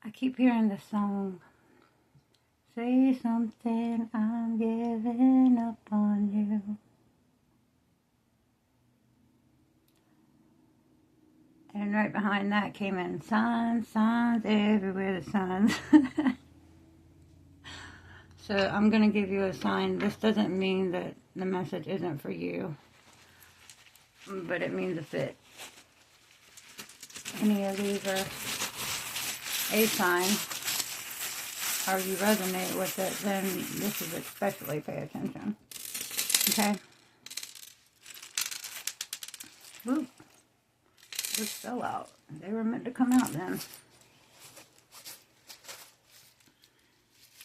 I keep hearing the song, say something, I'm giving up on you. And right behind that came in signs, signs, everywhere the signs. So I'm going to give you a sign. This doesn't mean that the message isn't for you, but it means if it, any of these are a sign, or you resonate with it, then this is especially pay attention. Okay? Whoop. This fell out. They were meant to come out then.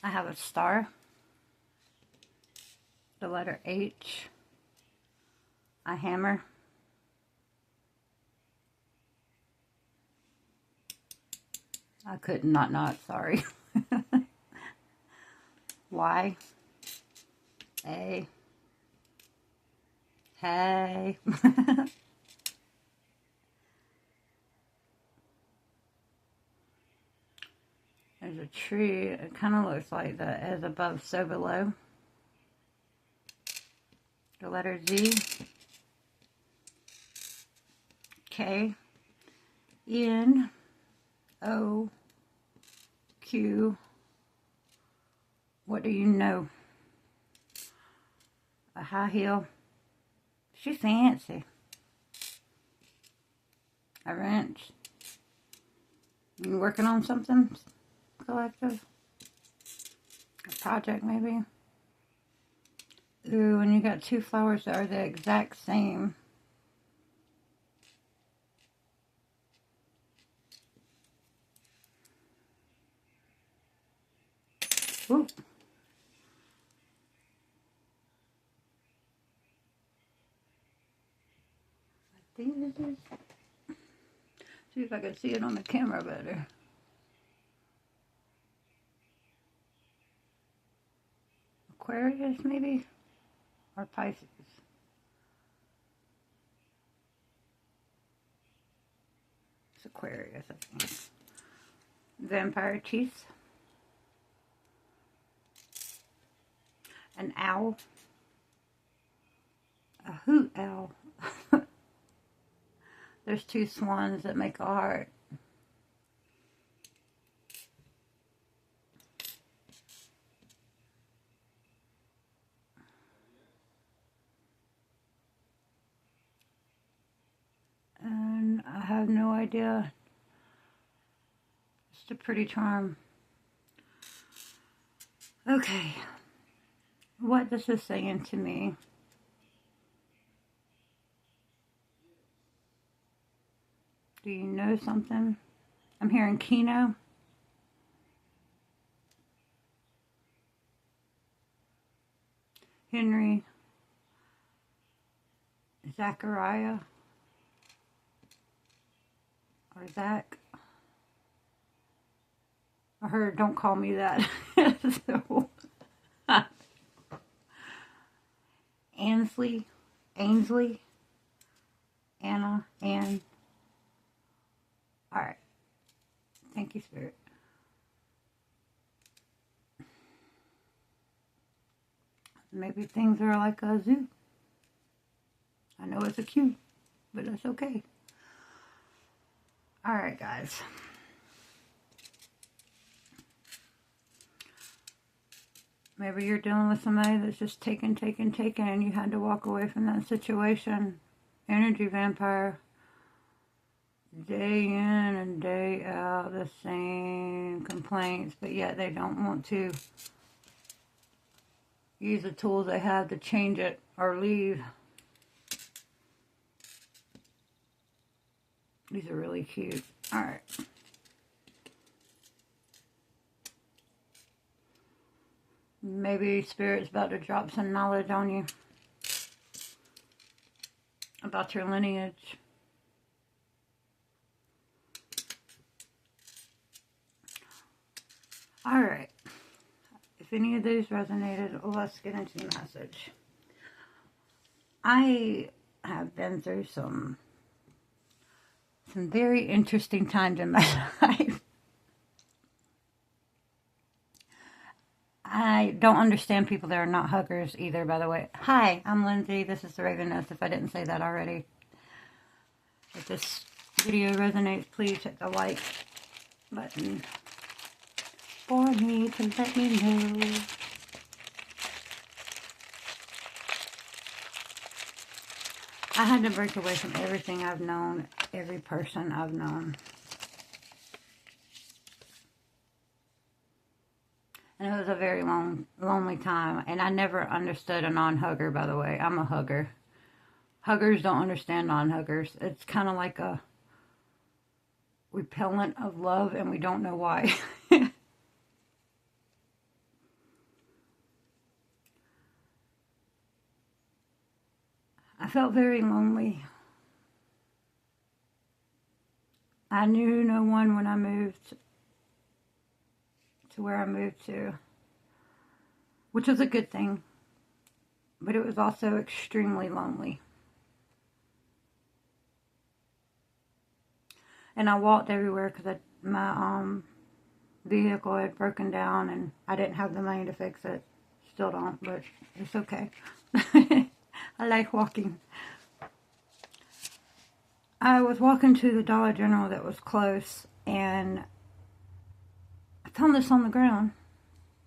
I have a star, the letter H, a hammer, I could not, sorry. Y, A, hey. There's a tree, it kind of looks like the as above, so below. The letter Z, K, N, O, Q. What do you know? A high heel. She's fancy. A wrench. You working on something collective? A project maybe? Ooh, and you got two flowers that are the exact same. Ooh. I think it is. See if I can see it on the camera better. Aquarius maybe? Or Pisces? It's Aquarius, I think. Vampire teeth. An owl. A hoot owl. There's two swans that make a heart. And I have no idea. Just a pretty charm. Okay. What this is saying to me. Do you know something? I'm hearing Kino. Henry. Zachariah. Or Zach. I heard, don't call me that. So, Ainsley. Anna. Ann. Alright. Thank you, Spirit. Maybe things are like a zoo. I know it's a cute, but that's okay. Alright, guys. Maybe you're dealing with somebody that's just taking, and you had to walk away from that situation. Energy vampire. Day in and day out, the same complaints, but yet they don't want to use the tools they have to change it or leave. These are really cute. Alright. Maybe Spirit's about to drop some knowledge on you about your lineage. Alright. If any of those resonated, let's get into the message. I have been through some very interesting times in my life. don't understand people that are not huggers either, by the way. Hi, I'm Lindsay. This is the Raven Nest, if I didn't say that already. If this video resonates, please hit the like button for me to let me know. I had to break away from everything I've known, every person I've known. And it was a very lonely time. And I never understood a non-hugger, by the way. I'm a hugger. Huggers don't understand non-huggers. It's kind of like a repellent of love, and we don't know why. I felt very lonely. I knew no one when I moved to where I moved to, which was a good thing, but it was also extremely lonely. And I walked everywhere because my vehicle had broken down and I didn't have the money to fix it. Still don't, but it's okay. I like walking. I was walking to the Dollar General that was close, and I found this on the ground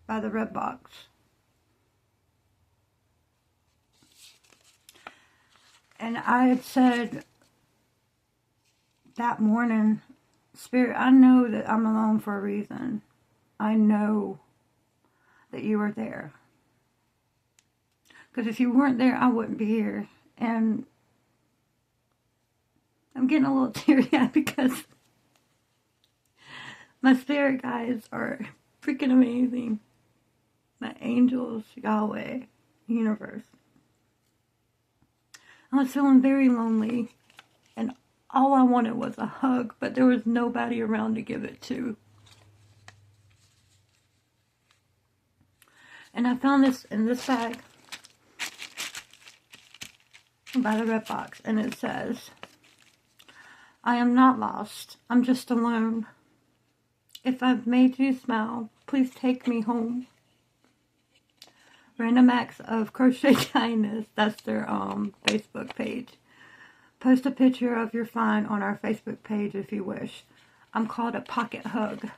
by the red box. And I had said that morning, Spirit, I know that I'm alone for a reason. I know that you are there. Because if you weren't there, I wouldn't be here. And I'm getting a little teary-eyed because my spirit guides are freaking amazing. My angels, Yahweh, universe. I was feeling very lonely, and all I wanted was a hug, but there was nobody around to give it to. And I found this in this bag by the red box, and it says, I am not lost, I'm just alone. If I've made you smile, please take me home. Random Acts of Crochet Kindness, that's their Facebook page. Post a picture of your find on our Facebook page if you wish. I'm called a pocket hug.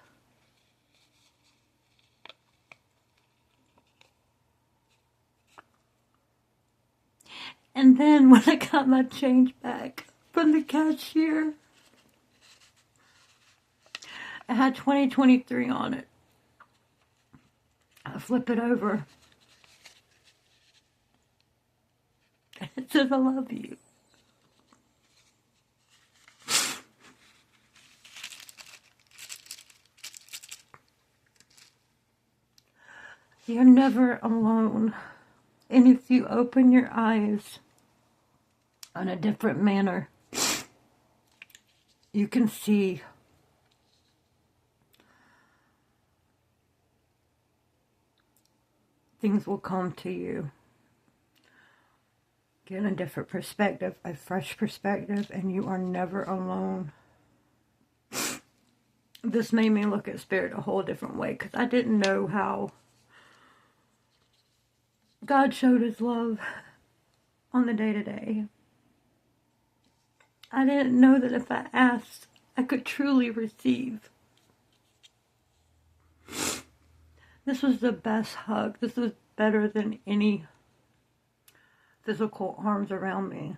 And then when I got my change back from the cashier, it had 2023 on it. I flip it over. And it says, I love you. You're never alone. And if you open your eyes in a different manner, you can see things will come to you. Get a different perspective, a fresh perspective, and you are never alone. This made me look at Spirit a whole different way, because I didn't know how God showed His love on the day-to-day. I didn't know that if I asked, I could truly receive. This was the best hug. This was better than any physical arms around me.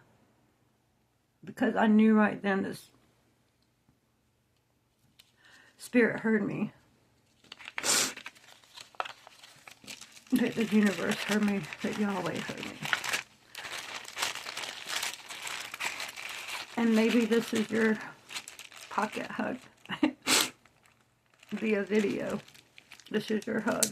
Because I knew right then this Spirit heard me. That the universe heard me. That Yahweh heard me. And maybe this is your pocket hug via video. This is your hug.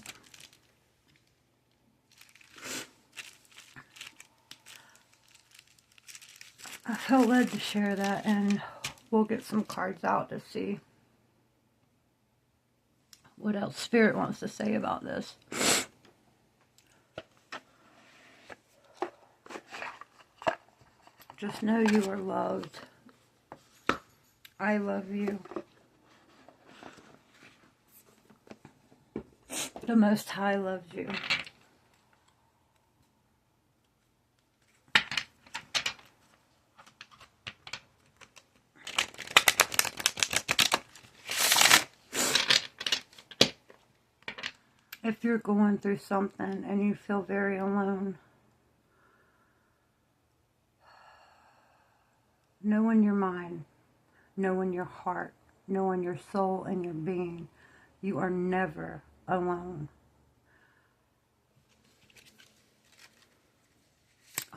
I felt led to share that, and we'll get some cards out to see what else Spirit wants to say about this. Just know you are loved. I love you. The Most High loves you. If you're going through something and you feel very alone, know in your mind, know in your heart, know in your soul and your being, you are never alone.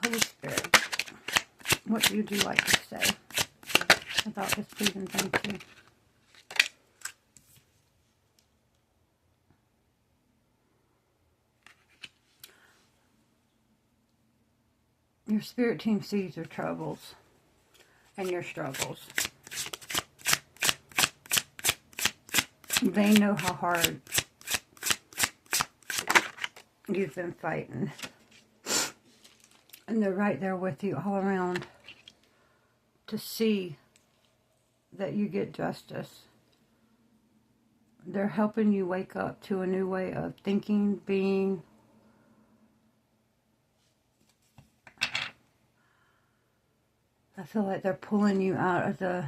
Holy Spirit, what would you like to say about this, please and thank you? Your spirit team sees your troubles and your struggles. They know how hard you've been fighting. And they're right there with you all around to see that you get justice. They're helping you wake up to a new way of thinking, being. I feel like they're pulling you out of the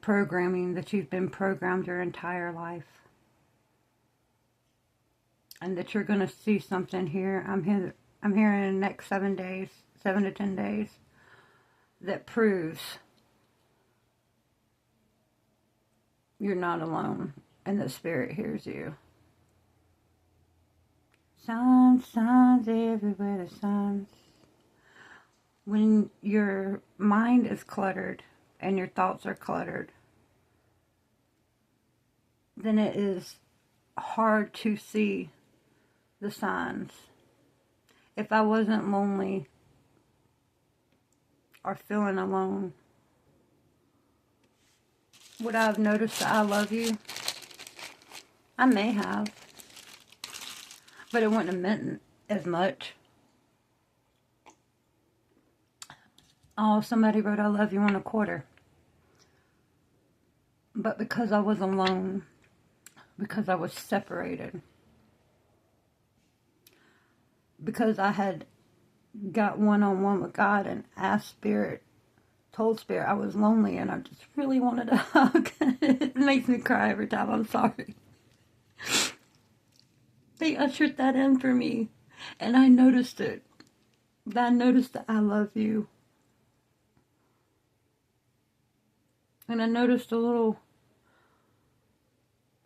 programming that you've been programmed your entire life. And that you're going to see something here. I'm here in the next 7 days, 7 to 10 days, that proves you're not alone and the Spirit hears you. Signs, signs everywhere, the signs. When your mind is cluttered and your thoughts are cluttered, then it is hard to see the signs. If I wasn't lonely or feeling alone, would I have noticed that I love you? I may have, but it wouldn't have meant as much. Oh, somebody wrote I love you on a quarter. But because I was alone, because I was separated, because I had got one-on-one with God and asked Spirit, told Spirit I was lonely and I just really wanted a hug. It makes me cry every time. I'm sorry. They ushered that in for me, and I noticed it. I noticed that I love you. And I noticed a little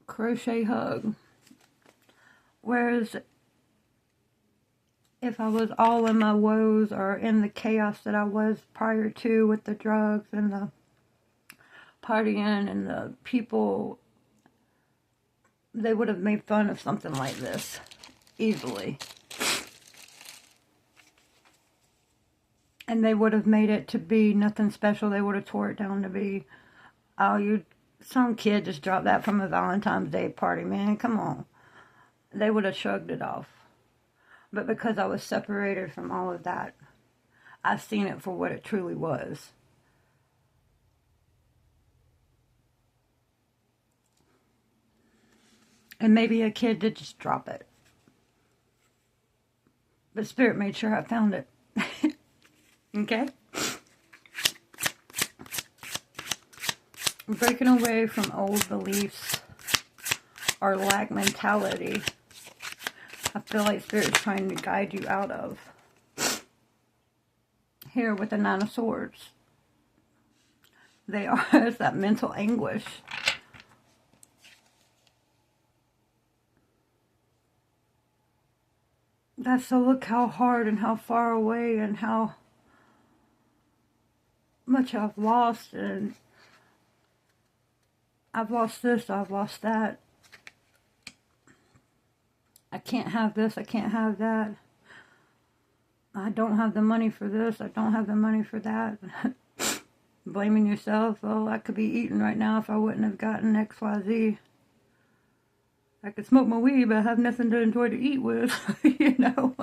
crochet hug. Whereas if I was all in my woes or in the chaos that I was prior to with the drugs and the partying and the people, they would have made fun of something like this easily. And they would have made it to be nothing special. They would have tore it down to be, oh, some kid just dropped that from a Valentine's Day party, man, come on. They would have shrugged it off. But because I was separated from all of that, I've seen it for what it truly was. And maybe a kid did just drop it. But Spirit made sure I found it. Okay? Breaking away from old beliefs or lack mentality, I feel like Spirit is trying to guide you out of. Here with the Nine of Swords. They are, it's that mental anguish. That's so, look how hard and how far away and how much I've lost, and I've lost this, I've lost that. I can't have this, I can't have that. I don't have the money for this, I don't have the money for that. Blaming yourself, oh, I could be eating right now if I wouldn't have gotten XYZ. I could smoke my weed, but I have nothing to enjoy to eat with, you know.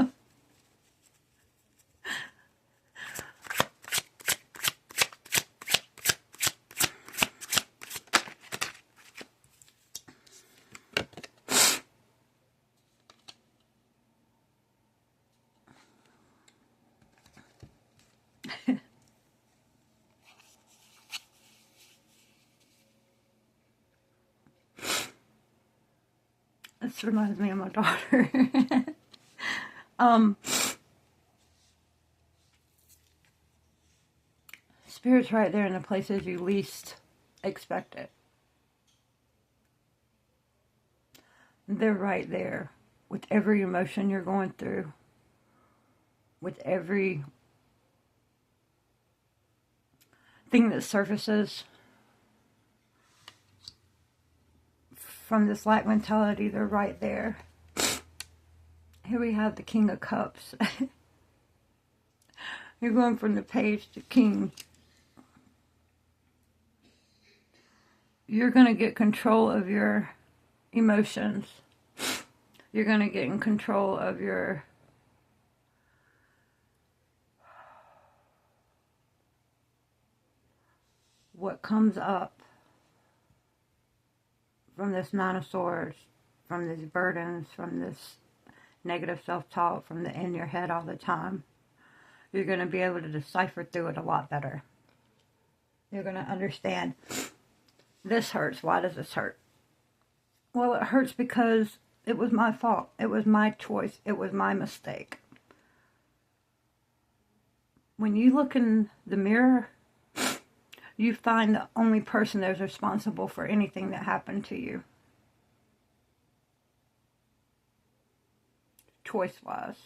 This reminds me of my daughter. Spirit's right there in the places you least expect it. They're right there with every emotion you're going through, with every thing that surfaces from this lack mentality. They're right there. Here we have the King of Cups. You're going from the page to king. You're going to get control of your emotions. You're going to get in control of your what comes up from this Nine of Swords, from these burdens, from this negative self-talk, from the in your head all the time. You're going to be able to decipher through it a lot better. You're going to understand, this hurts. Why does this hurt? Well, it hurts because it was my fault. It was my choice. It was my mistake. When you look in the mirror, you find the only person that's responsible for anything that happened to you. Choice-wise.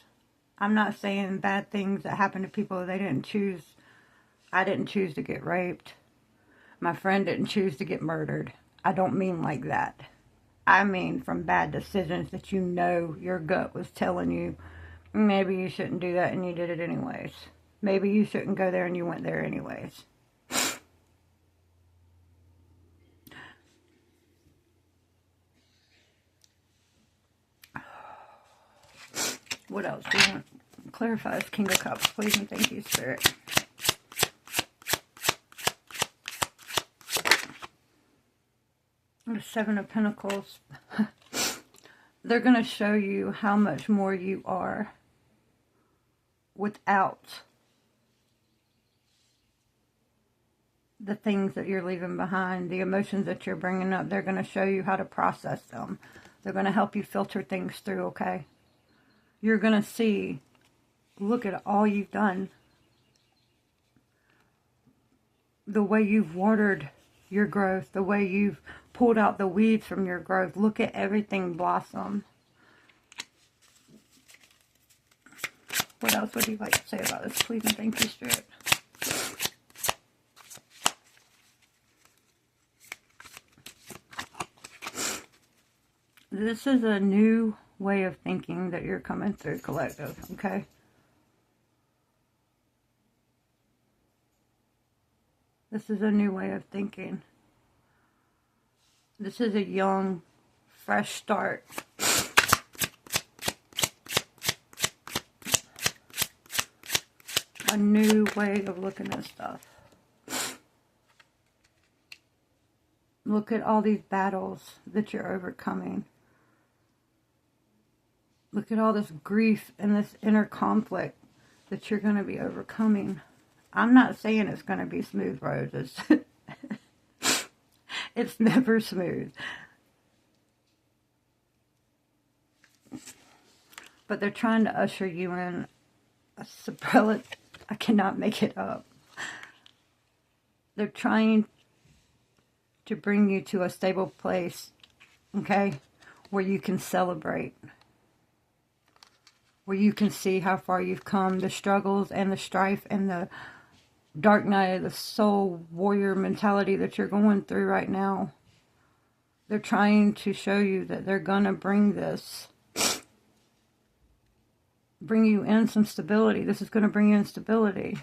I'm not saying bad things that happen to people they didn't choose. I didn't choose to get raped. My friend didn't choose to get murdered. I don't mean like that. I mean from bad decisions that you know your gut was telling you, maybe you shouldn't do that and you did it anyways. Maybe you shouldn't go there and you went there anyways. What else do you want? Clarify this King of Cups, please, and thank you, Spirit. The Seven of Pentacles. They're going to show you how much more you are without the things that you're leaving behind, the emotions that you're bringing up. They're going to show you how to process them. They're going to help you filter things through, okay? You're going to see, look at all you've done. The way you've watered your growth, the way you've pulled out the weeds from your growth. Look at everything blossom. What else would you like to say about this? Please and thank you, Spirit. This is a new way of thinking that you're coming through, collective, okay? This is a new way of thinking. This is a young, fresh start. A new way of looking at stuff. Look at all these battles that you're overcoming. Look at all this grief and this inner conflict that you're going to be overcoming. I'm not saying it's going to be smooth roads. It's never smooth. But they're trying to usher you in a superlative. I cannot make it up. They're trying to bring you to a stable place, okay, where you can celebrate. Where you can see how far you've come, the struggles and the strife and the dark night of the soul warrior mentality that you're going through right now. They're trying to show you that they're going to bring this, bring you in some stability. This is going to bring you in stability.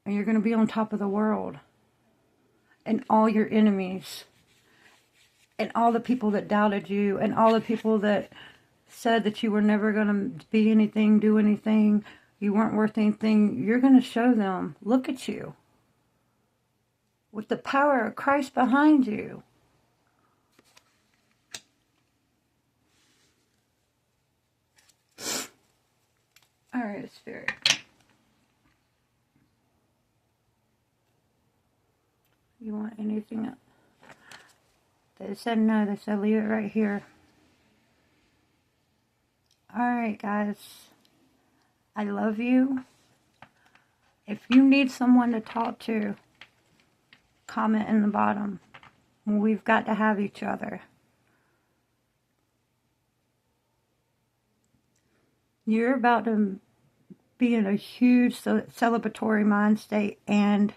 And you're going to be on top of the world. And all your enemies, and all the people that doubted you, and all the people that said that you were never going to be anything, do anything, you weren't worth anything, you're going to show them, look at you, with the power of Christ behind you. All right, Spirit. You want anything else? They said no. They said leave it right here. Alright, guys. I love you. If you need someone to talk to, comment in the bottom. We've got to have each other. You're about to be in a huge celebratory mind state and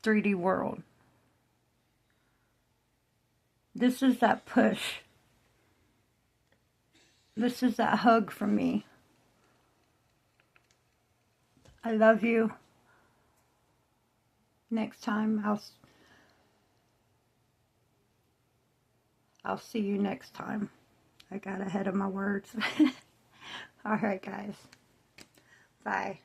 3D world. This is that push. This is that hug from me. I love you. Next time, I'll see you next time. I got ahead of my words. Alright, guys. Bye.